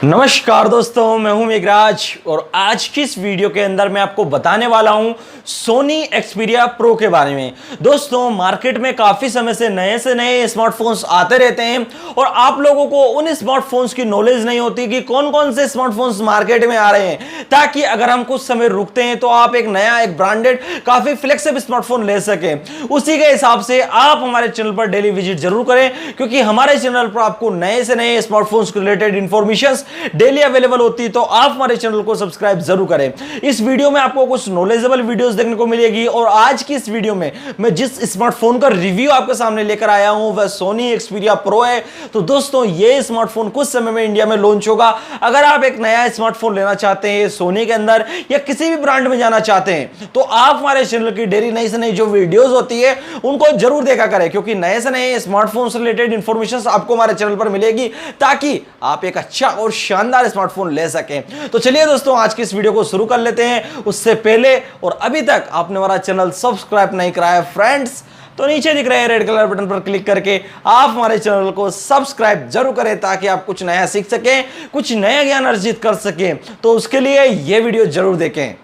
नमस्कार दोस्तों, मैं हूं मेघराज और आज की इस वीडियो के अंदर मैं आपको बताने वाला हूं सोनी एक्सपीरिया प्रो के बारे में। दोस्तों, मार्केट में काफी समय से नए स्मार्टफोन्स आते रहते हैं और आप लोगों को उन स्मार्टफोन्स की नॉलेज नहीं होती कि कौन कौन से स्मार्टफोन्स मार्केट में आ रहे हैं, ताकि अगर हम कुछ समय रुकते हैं तो आप एक नया, एक ब्रांडेड, काफी फ्लेक्सिबल स्मार्टफोन ले सकें। उसी के हिसाब से आप हमारे चैनल पर डेली विजिट जरूर करें, क्योंकि हमारे चैनल पर आपको नए से नए स्मार्टफोन्स के रिलेटेड इंफॉर्मेशन डेली अवेलेबल होती है। तो आप हमारे चैनल को सब्सक्राइब जरूर करें। इस वीडियो में आपको कुछ नॉलेजेबल वीडियोस देखने को मिलेगी और आज की इस वीडियो में मैं जिस स्मार्टफोन का रिव्यू आपके सामने लेकर आया हूं वह सोनी एक्सपीरिया प्रो है। तो दोस्तों, यह स्मार्टफोन कुछ समय में इंडिया में लॉन्च होगा। अगर आप एक नया स्मार्टफोन लेना चाहते हैं सोनी के अंदर या किसी भी ब्रांड में जाना चाहते हैं, तो आप हमारे चैनल की डेली नई से नई जो वीडियोस होती है उनको जरूर देखा करें, क्योंकि नए से नए स्मार्टफोन से रिलेटेड इंफॉर्मेशन आपको हमारे चैनल पर मिलेगी, ताकि आप एक अच्छा और शानदार स्मार्टफोन ले सकें। तो चलिए दोस्तों, आज की इस वीडियो को शुरू कर लेते हैं। उससे पहले और अभी तक आपने हमारा चैनल सब्सक्राइब नहीं कराया फ्रेंड्स, तो नीचे दिख रहे रेड कलर बटन पर क्लिक करके आप हमारे चैनल को सब्सक्राइब जरूर करें, ताकि आप कुछ नया सीख सकें, कुछ नया ज्ञान अर्जित कर सकें। तो उसके लिए यह वीडियो जरूर देखें।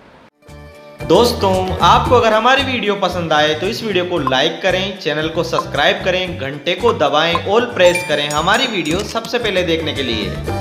दोस्तों, आपको अगर हमारी वीडियो पसंद आए तो इस वीडियो को लाइक करें, चैनल को सब्सक्राइब करें, घंटे को दबाएं, ऑल प्रेस करें हमारी वीडियो सबसे पहले देखने के लिए।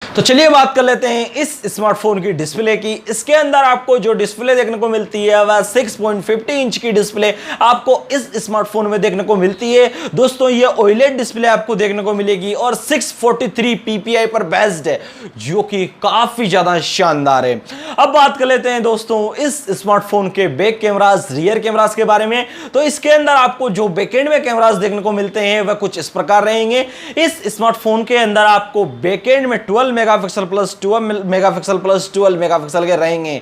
तो चलिए बात कर लेते हैं इस स्मार्टफोन की डिस्प्ले की। इसके अंदर आपको जो डिस्प्ले देखने को मिलती है वह 6.50 इंच की डिस्प्ले आपको इस स्मार्टफोन में देखने को मिलती है। दोस्तों, ये ओएलईडी डिस्प्ले आपको देखने को मिलेगी और 643 ppi पर बेस्ड है, जो कि काफी ज्यादा शानदार है। अब बात कर लेते हैं दोस्तों इस स्मार्टफोन के बैक कैमरास, रियर कैमरास के बारे में। तो इसके अंदर आपको जो बैकएंड में कैमरास देखने को मिलते हैं वह कुछ इस प्रकार रहेंगे। इस स्मार्टफोन के अंदर आपको बैकएंड में 12 megapixel plus 12 megapixel plus 12 megapixel के रहेंगे,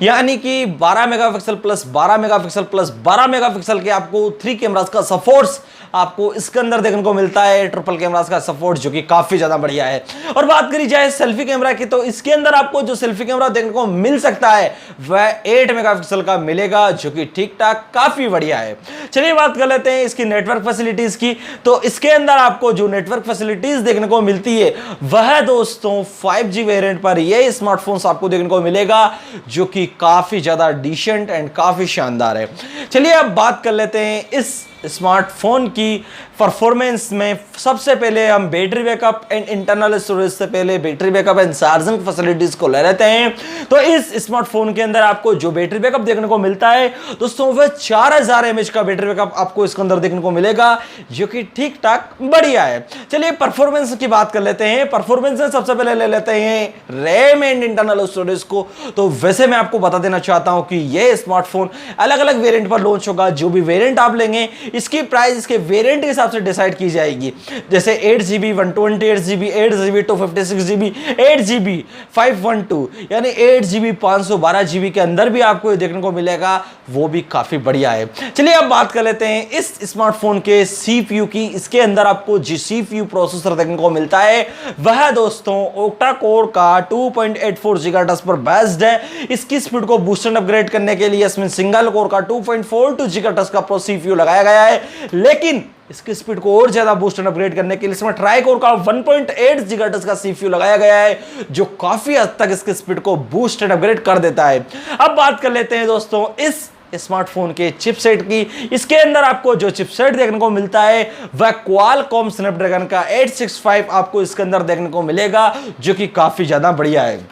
यानी कि 12 megapixel plus 12 megapixel plus 12 megapixel के आपको 3 कैमरास का सपोर्ट्स आपको इसके अंदर देखने को मिलता है। ट्रिपल कैमरास का सपोर्ट, जो कि काफी ज्यादा बढ़िया है। और बात करी जाए सेल्फी कैमरा की, तो इसके अंदर आपको जो सेल्फी कैमरा देखने को मिल सकता है वह 8 मेगापिक्सल का मिलेगा, जो कि ठीक ठाक काफी बढ़िया है। चलिए बात कर लेते हैं इसकी नेटवर्क फैसिलिटीज की। तो इसके अंदर आपको जो नेटवर्क फैसिलिटीज देखने को मिलती है वह दोस्तों 5G वेरिएंट पर यह स्मार्टफोन्स आपको देखने को मिलेगा, जो कि काफी ज्यादा डिसेंट एंड काफी शानदार है। चलिए अब बात कर लेते हैं इस स्मार्टफोन की परफॉर्मेंस में। सबसे पहले हम battery backup and internal storage से पहले battery backup and charging facilities को ले लेते हैं। तो इस स्मार्टफोन के अंदर आपको जो बैटरी बैकअप देखने को मिलता है दोस्तों वह 4000 mAh का बैटरी बैकअप आपको इसके अंदर देखने को मिलेगा, जो कि ठीक ठाक बढ़िया है। चलिए परफॉर्मेंस की बात कर लेते हैं। परफॉर्मेंस में सबसे पहले ले लेते हैं रैम एंड इंटरनल स्टोरेज को। तो वैसे मैं आपको बता देना चाहता हूं कि यह स्मार्टफोन अलग अलग वेरिएंट पर लॉन्च होगा। जो भी वेरिएंट आप लेंगे इसकी प्राइस इसके वेरिएंट के हिसाब से डिसाइड की जाएगी। जैसे 8GB 128GB 8GB 256GB 8GB 512, यानी 8GB 512GB के अंदर भी आपको ये देखने को मिलेगा, वो भी काफी बढ़िया है। चलिए अब बात कर लेते हैं इस स्मार्टफोन के सीपीयू की। इसके अंदर आपको जो सीपीयू प्रोसेसर देखने को मिलता है वह दोस्तों ओक्टा कोर का 2.84 GHz पर बेस्ड है। इसकी स्पीड को बूस्ट एंड अपग्रेड करने के लिए इसमें सिंगल कोर का 2.42 GHz का प्रो सीपीयू लगाया गया है, लेकिन इसकी स्पीड को और ज्यादा बूस्ट एंड अपग्रेड करने के लिए इसमें ट्राई कोर का 1.8 GHz का सीपीयू लगाया गया है, जो काफी हद तक इसकी स्पीड को बूस्ट एंड अपग्रेड कर देता है। अब बात कर लेते हैं दोस्तों इस स्मार्टफोन के चिपसेट की। इसके अंदर आपको जो चिपसेट देखने को मिलता है वह क्वालकॉम स्नैपड्रैगन का 865 आपको इसके अंदर देखने को मिलेगा, जो कि काफी ज्यादा बढ़िया है।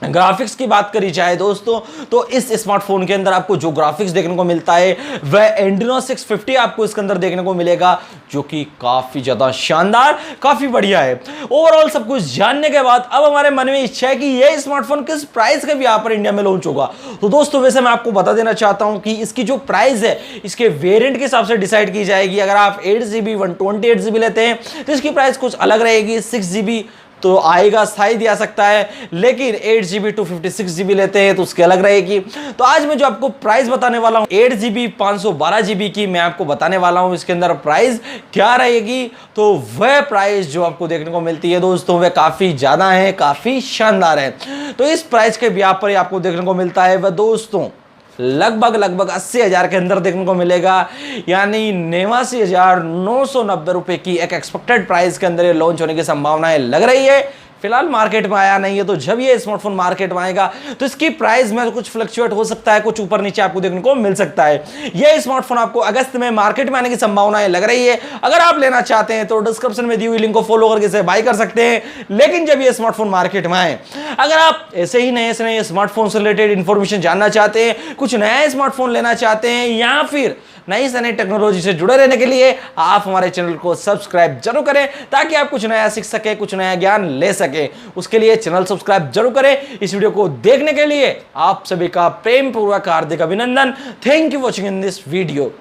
ग्राफिक्स की बात करी जाए दोस्तों, तो इस स्मार्टफोन के अंदर आपको जो ग्राफिक्स देखने को मिलता है वह एंड्रिनो 650 आपको इसके अंदर देखने को मिलेगा, जो कि काफी ज्यादा शानदार, काफी बढ़िया है। ओवरऑल सब कुछ जानने के बाद अब हमारे मन में इच्छा है कि यह स्मार्टफोन किस प्राइस के भी यहाँ पर इंडिया में लॉन्च होगा। तो दोस्तों, वैसे मैं आपको बता देना चाहता हूं कि इसकी जो प्राइस है इसके वेरिएंट के हिसाब से डिसाइड की जाएगी। अगर आप 8GB 128GB लेते हैं तो इसकी प्राइस कुछ अलग रहेगी। 6GB तो आएगा, शायद आ सकता है, लेकिन 8GB 256GB लेते हैं तो उसकी अलग रहेगी। तो आज मैं जो आपको प्राइस बताने वाला हूं 8GB 512GB की मैं आपको बताने वाला हूं, इसके अंदर प्राइस क्या रहेगी। तो वह प्राइस जो आपको देखने को मिलती है दोस्तों वह काफी ज्यादा है, काफी शानदार है। तो इस प्राइस के ब्याह पर आपको देखने को मिलता है वह दोस्तों लगभग 80,000 के अंदर देखने को मिलेगा, यानी 89,990 रुपए की एक एक्सपेक्टेड प्राइस के अंदर ये लॉन्च होने की संभावनाएं लग रही है। फिलहाल मार्केट में आया नहीं है, तो जब ये स्मार्टफोन मार्केट में आएगा तो इसकी प्राइस में कुछ फ्लक्चुएट हो सकता है, कुछ ऊपर नीचे आपको देखने को मिल सकता है। ये स्मार्टफोन आपको अगस्त में मार्केट में आने की संभावनाएं लग रही है। अगर आप लेना चाहते हैं तो डिस्क्रिप्शन में दी हुई लिंक को फॉलो करके इसे बाय कर सकते हैं। लेकिन जब ये स्मार्टफोन मार्केट में आए, अगर आप ऐसे ही नए से नए स्मार्टफोन से रिलेटेड इंफॉर्मेशन जानना चाहते हैं, कुछ नया स्मार्टफोन लेना चाहते हैं, या फिर नई से नई टेक्नोलॉजी से जुड़े रहने के लिए आप हमारे चैनल को सब्सक्राइब जरूर करें, ताकि आप कुछ नया सीख सके, कुछ नया ज्ञान ले सके। उसके लिए चैनल सब्सक्राइब जरूर करें। इस वीडियो को देखने के लिए आप सभी का प्रेम पूर्वक हार्दिक अभिनंदन। Thank you watching in this video.